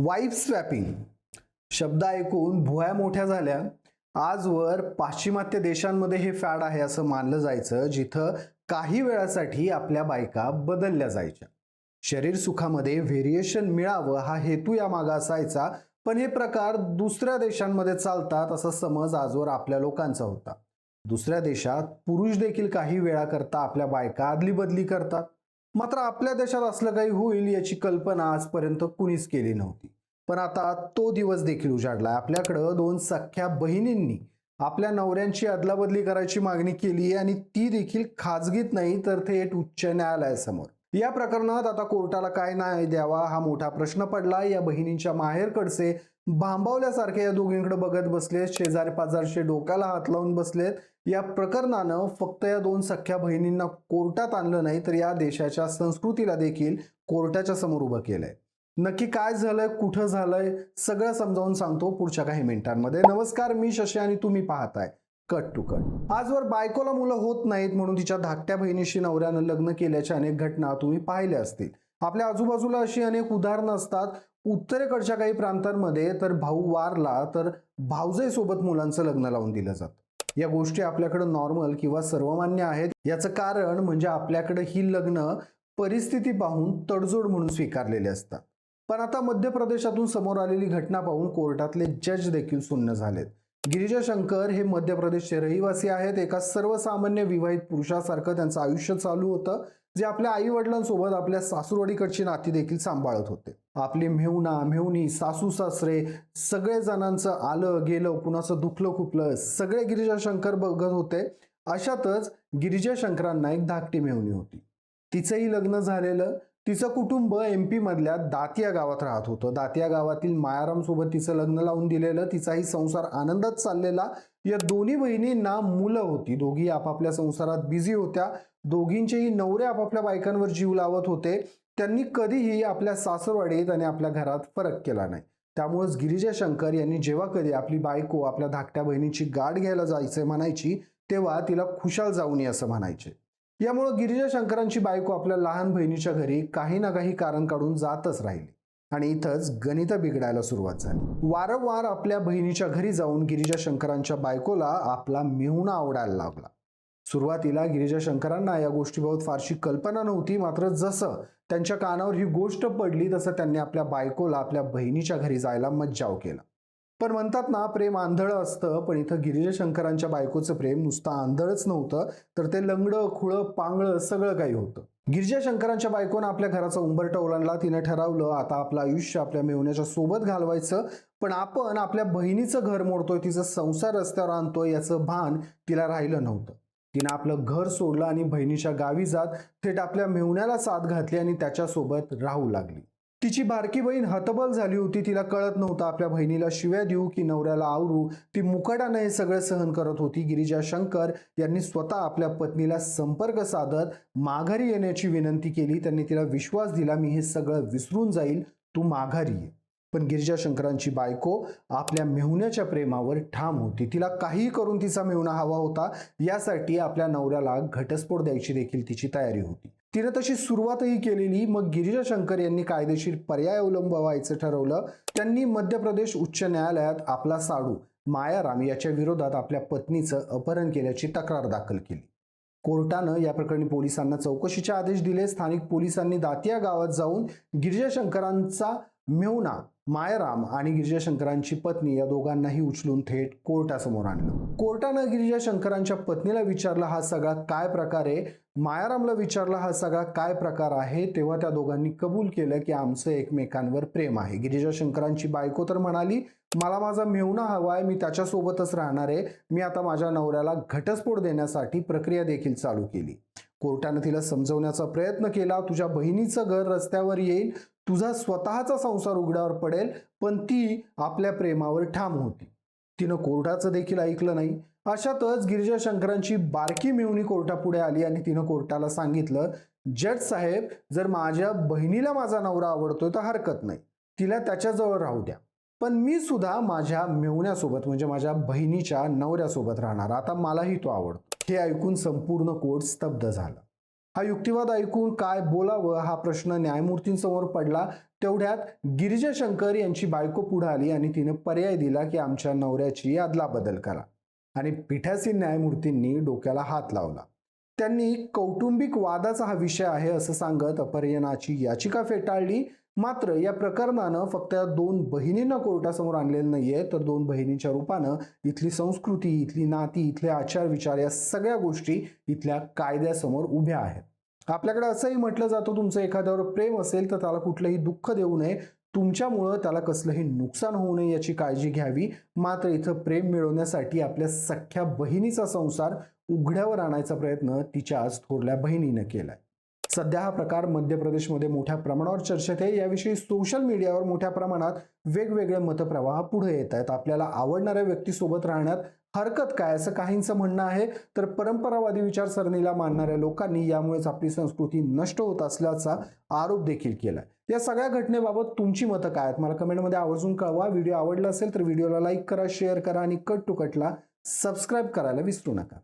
Wife swapping शब्द ऐकून भुवया मोठ्या झाल्या. आजवर पाश्चिमात्य देशांमध्ये हे फॅड आहे असं मानलं जायचं, जिथं काही वेळासाठी आपल्या बायका बदलल्या जायच्या. शरीर सुखामध्ये व्हेरिएशन मिळावं हा हेतू या मागे असायचा. पण हे प्रकार दुसऱ्या देशांमध्ये चालतात असा समज आजवर आपल्या लोकांचा होता. दुसऱ्या देशात पुरुष देखील काही वेळाकरता आपल्या बायका आदली बदली करतात. मात्र आपल्या देशात असलं काही होईल याची कल्पना आजपर्यंत कुणीच केली नव्हती. पण आता तो दिवस देखील उजाडला. आपल्याकडं दोन सख्ख्या बहिणींनी आपल्या नवऱ्यांची अदलाबदली करायची मागणी केली आणि ती देखील खाजगीत नाही तर थेट उच्च न्यायालयासमोर. या प्रकरणात आता कोर्टाला काय न्याय द्यावा हा मोठा प्रश्न पडला. या बहिणींच्या माहेरकडचे भांबावल्यासारखे या दोघींकडे बघत बसलेत. शेजारी पाजारचे डोक्याला हात लावून बसलेत. या प्रकरणानं फक्त या दोन सख्ख्या बहिणींना कोर्टात आणलं नाही तर या देशाच्या संस्कृतीला देखील कोर्टाच्या समोर उभं केलंय. नक्की काय झालंय, कुठं झालंय, सगळं समजावून सांगतो पुढच्या काही मिनिटांमध्ये. नमस्कार, मी शशी आणि तुम्ही पाहताय कट टू कट. आजवर बायकोला मुलं होत नाहीत म्हणून तिच्या धाकट्या बहिणीशी नवऱ्यानं लग्न केल्याच्या अनेक घटना तुम्ही पाहिल्या असतील. आपल्या आजूबाजूला अशी अनेक उदाहरणं असतात. उत्तरेकडच्या काही प्रांतांमध्ये तर भाऊ वारला तर भावजाईसोबत मुलांचं लग्न लावून दिलं जातं. या गोष्टी आपल्याकडे नॉर्मल किंवा सर्वमान्य आहेत. याचं कारण म्हणजे आपल्याकडे ही लग्न परिस्थिती पाहून तडजोड म्हणून स्वीकारलेले असतात. पण आता मध्य प्रदेशातून समोर आलेली घटना पाहून कोर्टातले जज देखील सुन्न झालेत. गिरिजा शंकर हे मध्य प्रदेशचे रहिवासी आहेत. एका सर्वसामान्य विवाहित पुरुषासारखं त्यांचं आयुष्य चालू होतं, जे आपल्या आई वडिलांसोबत आपल्या सासूरवाडीकडची नाती देखील सांभाळत होते. आपली मेहुणा मेहुणी सासू सासरे सगळे जणांचं आलं गेलं कुणाचं दुखलं खुपलं सगळे गिरिजा शंकर बघत होते. अशातच गिरिजा शंकरांना एक धाकटी मेहुणी होती. तिचंही लग्न झालेलं. तिचं कुटुंब MP मधल्या दातिया गावात राहत होतं. दातिया गावातील मायाराम सोबत तिचं लग्न लावून दिलेलं. तिचाही संसार आनंदात चाललेला. या दोन्ही बहिणींना मुलं होती. दोघी आपापल्या संसारात बिझी होत्या. दोघींचेही नवरे आपापल्या बायकांवर जीव लावत होते. त्यांनी कधीही आपल्या सासरवाडीत आणि आपल्या घरात फरक केला नाही. त्यामुळेच गिरिजा शंकर यांनी जेव्हा कधी आपली बायको आपल्या धाकट्या बहिणीची गाठ घ्यायला जायचं म्हणायची तेव्हा तिला खुशाल जाऊन ये असं म्हणायचे. यामुळे गिरिजा शंकरांची बायको आपल्या लहान बहिणीच्या घरी काही ना काही कारण काढून जातच राहिली आणि इथंच गणित बिघडायला सुरुवात झाली. वारंवार आपल्या बहिणीच्या घरी जाऊन गिरिजा शंकरांच्या बायकोला आपला मेहुणा आवडायला लागला. सुरुवातीला गिरिजा शंकरांना या गोष्टीबाबत फारशी कल्पना नव्हती. मात्र जसं त्यांच्या कानावर ही गोष्ट पडली तसं त्यांनी आपल्या बायकोला आपल्या बहिणीच्या घरी जायला मज्जाव केला. पण म्हणतात ना, प्रेम आंधळं असतं. पण इथं गिरिजा शंकरांच्या बायकोचं प्रेम नुसतं आंधळच नव्हतं तर ते लंगडं खुळं पांगळं सगळं काही होतं. गिरिजा शंकरांच्या बायकोनं आपल्या घराचा उंबरठा ओलांडला. तिनं ठरवलं आता आपलं आयुष्य आपल्या मेहुण्याच्या सोबत घालवायचं. पण आपण आपल्या बहिणीचं घर मोडतोय, तिचा संसार रस्त्यावर आणतोय याचं भान तिला राहिलं नव्हतं. तिनं आपलं घर सोडलं आणि बहिणीच्या गावी जात थेट आपल्या मेहुण्याला साथ घातली आणि त्याच्यासोबत राहू लागली. तिची बारकी बहीण हतबल झाली होती. तिला कळत नव्हतं आपल्या बहिणीला शिव्या देऊ की नवऱ्याला आवरू. ती मुकाट्यानं हे सगळं सहन करत होती. गिरिजा शंकर यांनी स्वतः आपल्या पत्नीला संपर्क साधत माघारी येण्याची विनंती केली. त्यांनी तिला विश्वास दिला, मी हे सगळं विसरून जाईल, तू माघारी ये. पण गिरिजा शंकरांची बायको आपल्या मेहुण्याच्या प्रेमावर ठाम होती. तिला काहीही करून तिचा मेहुणा हवा होता. यासाठी आपल्या नवऱ्याला घटस्फोट द्यायची देखील तिची तयारी होती. तिने तशी सुरुवातही केलेली. मग गिरिजा शंकर यांनी कायदेशीर पर्याय अवलंबायचं ठरवलं. त्यांनी मध्य प्रदेश उच्च न्यायालयात आपला साडू मायाराम याच्या विरोधात आपल्या पत्नीचं अपहरण केल्याची तक्रार दाखल केली. कोर्टानं या प्रकरणी पोलिसांना चौकशीचे आदेश दिले. स्थानिक पोलिसांनी दातिया गावात जाऊन गिरिजा शंकरांचा मेहुणा मायाराम आणि गिरिजा शंकरांची पत्नी या दोघांनाही उचलून थेट कोर्टासमोर आणलं. कोर्टानं गिरिजा शंकरांच्या पत्नीला विचारलं हा सगळा काय प्रकार आहे, मायारामला विचारलं हा सगळा काय प्रकार आहे. तेव्हा त्या दोघांनी कबूल केलं की आमचं एकमेकांवर प्रेम आहे. गिरिजा शंकरांची बायको तर म्हणाली, मला माझा मेहुणा हवाय, मी त्याच्यासोबतच राहणार आहे. मी आता माझ्या नवऱ्याला घटस्फोट देण्यासाठी प्रक्रिया देखील चालू केली. कोर्टानं तिला समजवण्याचा प्रयत्न केला, तुझ्या बहिणीचं घर रस्त्यावर येईल, तुझा स्वतःचा संसार उघड्यावर पडेल. पण ती आपल्या प्रेमावर ठाम होती. तिनं कोर्टाचं देखील ऐकलं नाही. अशातच गिरिजा शंकरांची बारकी मेहुणी कोर्टापुढे आली आणि तिनं कोर्टाला सांगितलं, जज साहेब, जर माझ्या बहिणीला माझा नवरा आवडतोय तर हरकत नाही, तिला त्याच्याजवळ राहू द्या. पण मी सुद्धा माझ्या मेहुण्यासोबत म्हणजे माझ्या बहिणीच्या नवऱ्यासोबत राहणार. आता मलाही तो आवडतो. हे ऐकून संपूर्ण कोर्ट स्तब्ध झाला. हा युक्तिवाद ऐकून काय बोलावं हा प्रश्न न्यायमूर्तींसमोर पडला. तेवढ्यात गिरिजा शंकर यांची बायको पुढे आली आणि तिने पर्याय दिला की आमच्या नवऱ्याची अदलाबदल करा. आणि पीठासीन न्यायमूर्तींनी डोक्याला हात लावला. त्यांनी कौटुंबिक वादाचा हा विषय आहे असं सांगत अपहरणाची याचिका फेटाळली. मात्र या प्रकरणानं फक्त या दोन बहिणींना कोर्टासमोर आणलेलं नाहीये, तर दोन बहिणींच्या रूपानं इथली संस्कृती, इथली नाती, इथले आचार विचार या सगळ्या गोष्टी इथल्या कायद्यासमोर उभ्या आहेत. आपल्याकडे असंही म्हटलं जातं, तुमचं एखाद्यावर प्रेम असेल तर त्याला कुठलंही दुःख देऊ नये, तुमच्यामुळं त्याला कसलंही नुकसान होऊ नये याची काळजी घ्यावी. मात्र इथं प्रेम मिळवण्यासाठी आपल्या सख्ख्या बहिणीचा संसार उघड्यावर आणायचा प्रयत्न तिच्याच थोरल्या बहिणीनं केलाय. सध्या हा प्रकार मध्य प्रदेशमध्ये मोठ्या प्रमाणावर चर्चेत आहे. याविषयी सोशल मीडियावर मोठ्या प्रमाणात वेगवेगळे मतप्रवाह पुढे येत आहेत. आपल्याला आवडणाऱ्या व्यक्तीसोबत राहण्यात हरकत काय असं काहींचं म्हणणं आहे, तर परंपरावादी विचारसरणीला मानणाऱ्या लोकांनी यामुळेच आपली संस्कृती नष्ट होत असल्याचा आरोप देखील केलाय. या सगळ्या घटनेबाबत तुमची मतं काय आहेत मला कमेंटमध्ये आवर्जून कळवा. व्हिडिओ आवडला असेल तर व्हिडिओला लाईक करा, शेअर करा आणि कट टू कटला सबस्क्राईब करायला विसरू नका.